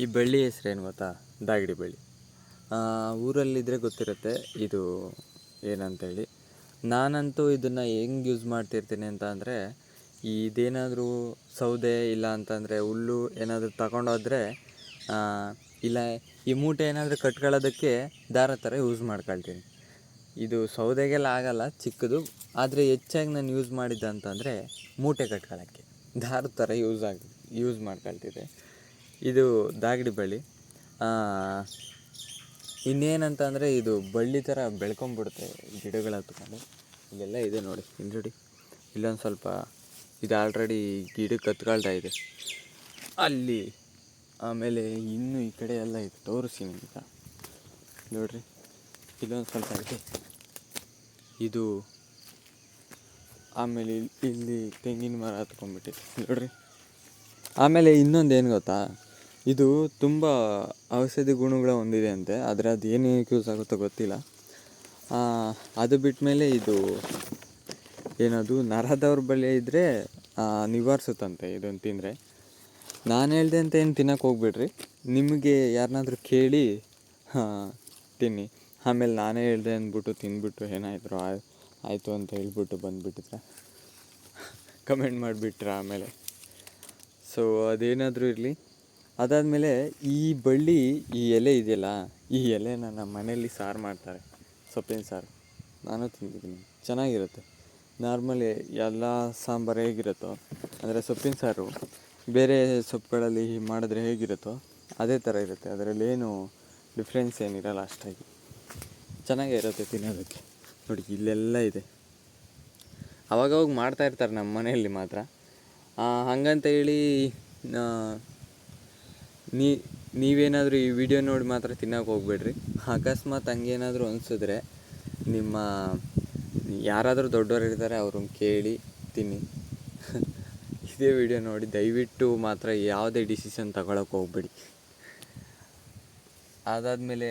ಈ ಬಳ್ಳಿ ಹೆಸ್ರೇನು ಗೊತ್ತಾ? ದಾಗಿಡಿ ಬಳ್ಳಿ. ಊರಲ್ಲಿದ್ದರೆ ಗೊತ್ತಿರುತ್ತೆ ಇದು ಏನಂತೇಳಿ. ನಾನಂತೂ ಇದನ್ನು ಹೆಂಗೆ ಯೂಸ್ ಮಾಡ್ತಿರ್ತೀನಿ ಅಂತ ಅಂದರೆ, ಇದೇನಾದರೂ ಸೌದೆ ಇಲ್ಲ ಅಂತಂದರೆ ಹುಲ್ಲು ಏನಾದರೂ ತಗೊಂಡೋದ್ರೆ, ಇಲ್ಲ ಈ ಮೂಟೆ ಏನಾದರೂ ಕಟ್ಕೊಳ್ಳೋದಕ್ಕೆ ದಾರ ಥರ ಯೂಸ್ ಮಾಡ್ಕೊಳ್ತೀನಿ. ಇದು ಸೌದೆಗೆಲ್ಲ ಆಗೋಲ್ಲ, ಚಿಕ್ಕದು. ಆದರೆ ಹೆಚ್ಚಾಗಿ ನಾನು ಯೂಸ್ ಮಾಡಿದ್ದೆ ಅಂತಂದರೆ ಮೂಟೆ ಕಟ್ಕೊಳ್ಳೋಕ್ಕೆ ದಾರದ ಥರ ಯೂಸ್ ಮಾಡ್ಕೊಳ್ತಿದ್ದೆ. ಇದು ದಾಗಿಡಿ ಬಳ್ಳಿ. ಇನ್ನೇನಂತ ಅಂದರೆ ಇದು ಬಳ್ಳಿ ಥರ ಬೆಳ್ಕೊಂಬಿಡುತ್ತೆ ಗಿಡಗಳು ಹತ್ಕೊಂಡು. ಇಲ್ಲೆಲ್ಲ ಇದೆ ನೋಡಿ, ಇಲ್ಲಿ ಇಲ್ಲೊಂದು ಸ್ವಲ್ಪ ಇದು ಆಲ್ರೆಡಿ ಗಿಡಕ್ಕೆ ಹತ್ಕೊಳ್ತಾ ಇದೆ ಅಲ್ಲಿ. ಆಮೇಲೆ ಇನ್ನೂ ಈ ಕಡೆ ಎಲ್ಲ ಇದೆ, ತೋರಿಸಿ ನಿಮ್ಗೆ ನೋಡ್ರಿ. ಇಲ್ಲೊಂದು ಸ್ವಲ್ಪ ಇದೆ ಇದು. ಆಮೇಲೆ ಇಲ್ಲಿ ತೆಂಗಿನ ಮರ ಹತ್ಕೊಂಡ್ಬಿಟ್ಟಿದೆ ನೋಡ್ರಿ. ಆಮೇಲೆ ಇನ್ನೊಂದು ಏನು ಗೊತ್ತಾ, ಇದು ತುಂಬ ಔಷಧಿ ಗುಣಗಳು ಹೊಂದಿದೆ ಅಂತೆ. ಆದರೆ ಅದು ಏನಕ್ಕೆ ಯೂಸ್ ಆಗುತ್ತೋ ಗೊತ್ತಿಲ್ಲ. ಅದು ಬಿಟ್ಟ ಮೇಲೆ ಇದು ಏನದು ನರದೌರ್ಬಲ್ಯ ಇದ್ದರೆ ನಿವಾರಿಸುತ್ತಂತೆ ಇದನ್ನು ತಿಂದರೆ. ನಾನು ಹೇಳ್ದೆ ಅಂತ ಏನು ತಿನ್ನೋಕೆ ಹೋಗ್ಬಿಡ್ರಿ, ನಿಮಗೆ ಯಾರನ್ನಾದ್ರೂ ಕೇಳಿ ತಿನ್ನಿ. ಆಮೇಲೆ ನಾನೇ ಹೇಳಿದೆ ಅಂದ್ಬಿಟ್ಟು ತಿಂದ್ಬಿಟ್ಟು ಏನಾಯಿತು ಆಯಿತು ಅಂತ ಹೇಳ್ಬಿಟ್ಟು ಬಂದುಬಿಟ್ಟಿದ್ರೆ ಕಮೆಂಟ್ ಮಾಡಿಬಿಟ್ರೆ ಆಮೇಲೆ. ಸೊ ಅದೇನಾದರೂ ಇರಲಿ. ಅದಾದಮೇಲೆ ಈ ಬಳ್ಳಿ, ಈ ಎಲೆ ಇದೆಯಲ್ಲ, ಈ ಎಲೆನ ನಮ್ಮ ಮನೆಯಲ್ಲಿ ಸಾರು ಮಾಡ್ತಾರೆ, ಸೊಪ್ಪಿನ ಸಾರು. ನಾನು ತಿಂದಿದ್ದೀನಿ, ಚೆನ್ನಾಗಿರುತ್ತೆ. ನಾರ್ಮಲಿ ಎಲ್ಲ ಸಾಂಬಾರು ಹೇಗಿರುತ್ತೋ, ಅಂದರೆ ಸೊಪ್ಪಿನ ಸಾರು ಬೇರೆ ಸೊಪ್ಪುಗಳಲ್ಲಿ ಮಾಡಿದ್ರೆ ಹೇಗಿರುತ್ತೋ ಅದೇ ಥರ ಇರುತ್ತೆ. ಅದರಲ್ಲೇನು ಡಿಫ್ರೆನ್ಸ್ ಏನಿರಲ್ಲ ಅಷ್ಟಾಗಿ. ಚೆನ್ನಾಗೇ ಇರುತ್ತೆ ತಿನ್ನೋದಕ್ಕೆ. ನೋಡಿ ಇಲ್ಲೆಲ್ಲ ಇದೆ. ಅವಾಗವಾಗ ಮಾಡ್ತಾಯಿರ್ತಾರೆ ನಮ್ಮ ಮನೆಯಲ್ಲಿ ಮಾತ್ರ. ಹಾಗಂತ ಹೇಳಿ ನೀವೇನಾದರೂ ಈ ವಿಡಿಯೋ ನೋಡಿ ಮಾತ್ರ ತಿನ್ನೋಕೆ ಹೋಗ್ಬೇಡ್ರಿ. ಅಕಸ್ಮಾತ್ ಹಂಗೇನಾದರೂ ಅನಿಸಿದ್ರೆ ನಿಮ್ಮ ಯಾರಾದರೂ ದೊಡ್ಡವರು ಇರ್ತಾರೆ, ಅವ್ರನ್ನ ಕೇಳಿ ತಿನ್ನಿ. ಇದೇ ವಿಡಿಯೋ ನೋಡಿ ದಯವಿಟ್ಟು ಮಾತ್ರ ಯಾವುದೇ ಡಿಸಿಷನ್ ತಗೊಳಕ್ಕೆ ಹೋಗ್ಬೇಡಿ. ಅದಾದಮೇಲೆ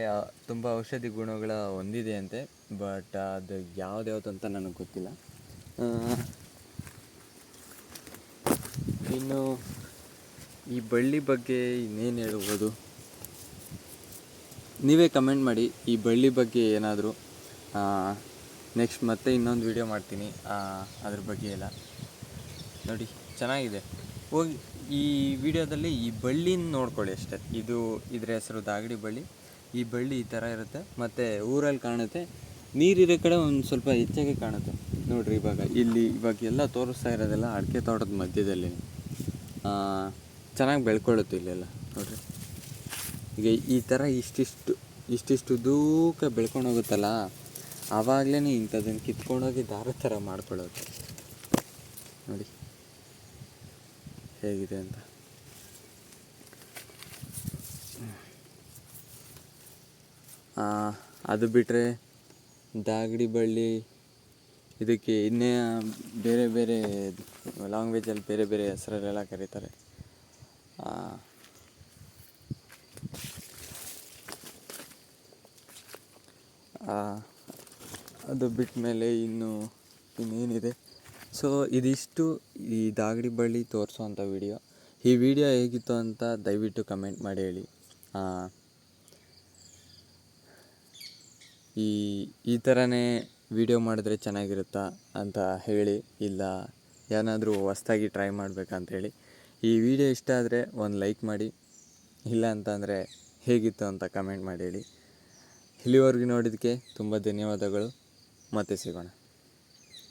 ತುಂಬ ಔಷಧಿ ಗುಣಗಳ ಹೊಂದಿದೆ ಅಂತೆ, ಬಟ್ ಅದು ಯಾವ್ದು ಅಂತ ನನಗೆ ಗೊತ್ತಿಲ್ಲ. ಇನ್ನು ಈ ಬಳ್ಳಿ ಬಗ್ಗೆ ಇನ್ನೇನು ಹೇಳ್ಬೋದು, ನೀವೇ ಕಮೆಂಟ್ ಮಾಡಿ ಈ ಬಳ್ಳಿ ಬಗ್ಗೆ ಏನಾದರೂ. ನೆಕ್ಸ್ಟ್ ಮತ್ತೆ ಇನ್ನೊಂದು ವಿಡಿಯೋ ಮಾಡ್ತೀನಿ ಅದ್ರ ಬಗ್ಗೆ ಎಲ್ಲ. ನೋಡಿ ಚೆನ್ನಾಗಿದೆ. ಹೋಗಿ ಈ ವಿಡಿಯೋದಲ್ಲಿ ಈ ಬಳ್ಳಿನ ನೋಡ್ಕೊಳ್ಳಿ ಅಷ್ಟೇ. ಇದ್ರ ಹೆಸರು ದಾಗಿಡಿ ಬಳ್ಳಿ. ಈ ಬಳ್ಳಿ ಈ ಥರ ಇರುತ್ತೆ, ಮತ್ತು ಊರಲ್ಲಿ ಕಾಣುತ್ತೆ. ನೀರಿರೋ ಕಡೆ ಒಂದು ಸ್ವಲ್ಪ ಹೆಚ್ಚಾಗಿ ಕಾಣುತ್ತೆ ನೋಡಿರಿ. ಇವಾಗ ಎಲ್ಲ ತೋರಿಸ್ತಾ ಇರೋದೆಲ್ಲ ಅಡಿಕೆ ತೋಟದ ಮಧ್ಯದಲ್ಲಿ. ಚೆನ್ನಾಗಿ ಬೆಳ್ಕೊಳ್ಳುತ್ತೆ ಇಲ್ಲೆಲ್ಲ ನೋಡಿರಿ. ಈಗ ಈ ಥರ ಇಷ್ಟಿಷ್ಟು ದೂಕ ಬೆಳ್ಕೊಂಡು ಹೋಗುತ್ತಲ್ಲ, ಆವಾಗಲೇ ಇಂಥದ್ದನ್ನು ಕಿತ್ಕೊಂಡೋಗಿ ದಾರ ಥರ ಮಾಡ್ಕೊಳ್ಳೋದು. ನೋಡಿ ಹೇಗಿದೆ ಅಂತ. ಅದು ಬಿಟ್ಟರೆ ದಾಗಿಡಿ ಬಳ್ಳಿ ಇದಕ್ಕೆ ಇನ್ನೇ ಬೇರೆ ಬೇರೆ ಲ್ಯಾಂಗ್ವೇಜಲ್ಲಿ ಬೇರೆ ಬೇರೆ ಹೆಸರಲ್ಲೆಲ್ಲ ಕರೀತಾರೆ. ಅದು ಬಿಟ್ಟ ಮೇಲೆ ಇನ್ನೇನಿದೆ. ಸೊ ಇದಿಷ್ಟು ಈ ದಾಗಿಡಿ ಬಳ್ಳಿ ತೋರಿಸೋವಂಥ ವಿಡಿಯೋ. ಈ ವಿಡಿಯೋ ಹೇಗಿತ್ತು ಅಂತ ದಯವಿಟ್ಟು ಕಮೆಂಟ್ ಮಾಡಿ ಹೇಳಿ. ಈ ಥರನೇ ವಿಡಿಯೋ ಮಾಡಿದ್ರೆ ಚೆನ್ನಾಗಿರುತ್ತಾ ಅಂತ ಹೇಳಿ, ಇಲ್ಲ ಏನಾದರೂ ಹೊಸ್ದಾಗಿ ಟ್ರೈ ಮಾಡಬೇಕಂತ ಹೇಳಿ. ಈ ವಿಡಿಯೋ ಇಷ್ಟ ಆದರೆ ಒಂದು ಲೈಕ್ ಮಾಡಿ, ಇಲ್ಲ ಅಂತಂದರೆ ಹೇಗಿತ್ತು ಅಂತ ಕಮೆಂಟ್ ಮಾಡಿ ಹೇಳಿ. ಇಲ್ಲಿವರೆಗೂ ನೋಡಿದ್ದಕ್ಕೆ ತುಂಬ ಧನ್ಯವಾದಗಳು. ಮತ್ತೆ ಸಿಗೋಣ.